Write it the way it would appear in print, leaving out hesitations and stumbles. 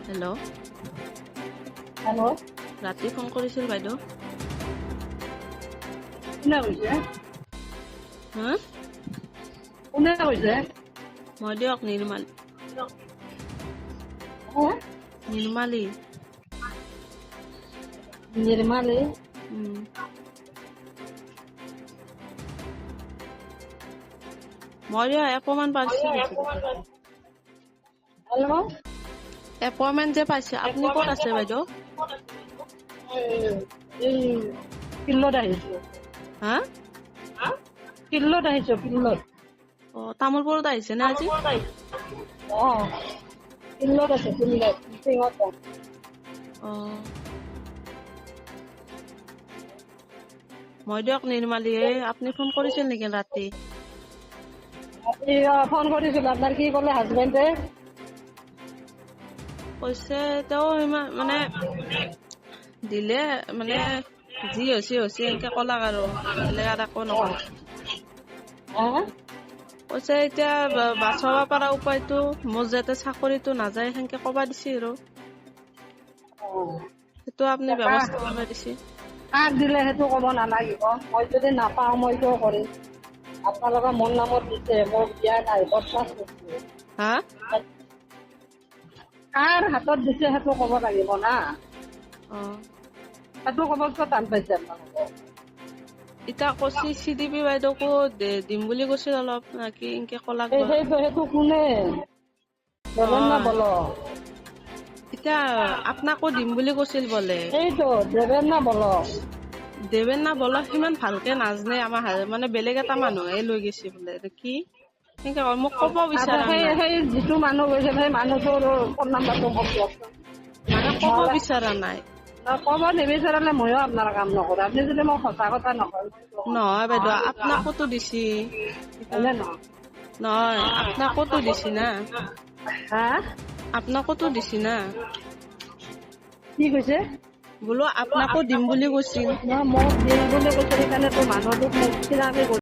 Hello' hello' ৰাতি phone কৰিছিল বাইদেউ। কোনে কৈছে? হা কোনে কৈছে? মই দিয়ক নিৰ্মালী। নিৰ্মালী। নিৰ্মালী। মই দিয়ক এপইণ্টমেণ্ট পাইছোঁ। হেল্ল' এপইণ্টমেণ্ট যে পাইছে আপুনি ক'ত আছে বাইদেউ? এই ফিল্ডত আহিছোঁ। হা ফিল্ডত আহিছোঁ, ফিল্ডত। অ' তামোলপুৰত আহিছে নে আজি? অঁ, ফিল্ডত আছে, ফিল্ডত মিটিঙত যাম। অ' মই দিয়ক নিৰ্মালী, আপুনি ফোন কৰিছিল নেকি ৰাতি? আপুনি ফোন কৰিছিলোঁ, আপোনাৰ কি ক'লে হাজবেণ্ডে? কৈছে তেওঁ ইমান মানে দিলে মানে যি হৈছে এনেকে ক'লাক আৰু বেলেগ আৰু একো নকলে। কৈছে এতিয়া বাচাব পৰা উপায়টো মোৰ যাতে চাকৰিটো নাযায় সেনেকে ক'বা দিছে আৰু। সেইটো আপুনি ব্যৱস্থা কৰিব দিছে। কাক দিলে সেইটো ক'ব নালাগিব। মই যদি নাপাওঁ মই কিয় কৰিম? আপোনালোকে মোৰ নামত দিছে, মোক দিয়া নাই, বদমাছ কৰিছে। হা কাৰ হাতত দিছে সেইটো ক'ব লাগিব না। অ' সেইটো ক'ব কিয় টান পাইছে আপোনালোকে? এতিয়া কৈছি CDPO বাইদেউকো দিম বুলি কৈছিল অলপ নাকি এনকে ক'লাক বা। সেইটো কোনে? দেৱেন অ' বল? এতিয়া আপোনাকো দিম বুলি কৈছিল বোলে। সেইটো দেৱেন বল? দেৱেন না বলক সিমান ভালকে নাজনে, আমাৰ মানে বেলেগ এটা মানুহে লৈ গৈছে বোলে। কি সেনেকে মোক ক'ব বিচৰা নাই। সেই যিটো মানুহ গৈছে সেই মানুহটোৰ ফোন নাম্বাৰটো মোক দিয়কচোন। মানে ক'ব বিচৰা নাই। ক'ব নিবিচাৰিলে ময়ো আপোনাৰ কাম নকৰোঁ। আপুনি যদি মোক সঁচা কথা নকয়। নহয় বাইদেউ, আপোনাকোতো দিছি। হয়নে নহয়? নহয়, আপোনাকোতো দিছি না। হা আপোনাকোতো দিছি না। কি কৈছে? বোলো আপোনাকো দিম বুলি কৈছিল। মোক দিম বুলি কৈছে, সেইকাৰণেতো মানুহটোক মোক চিনাকি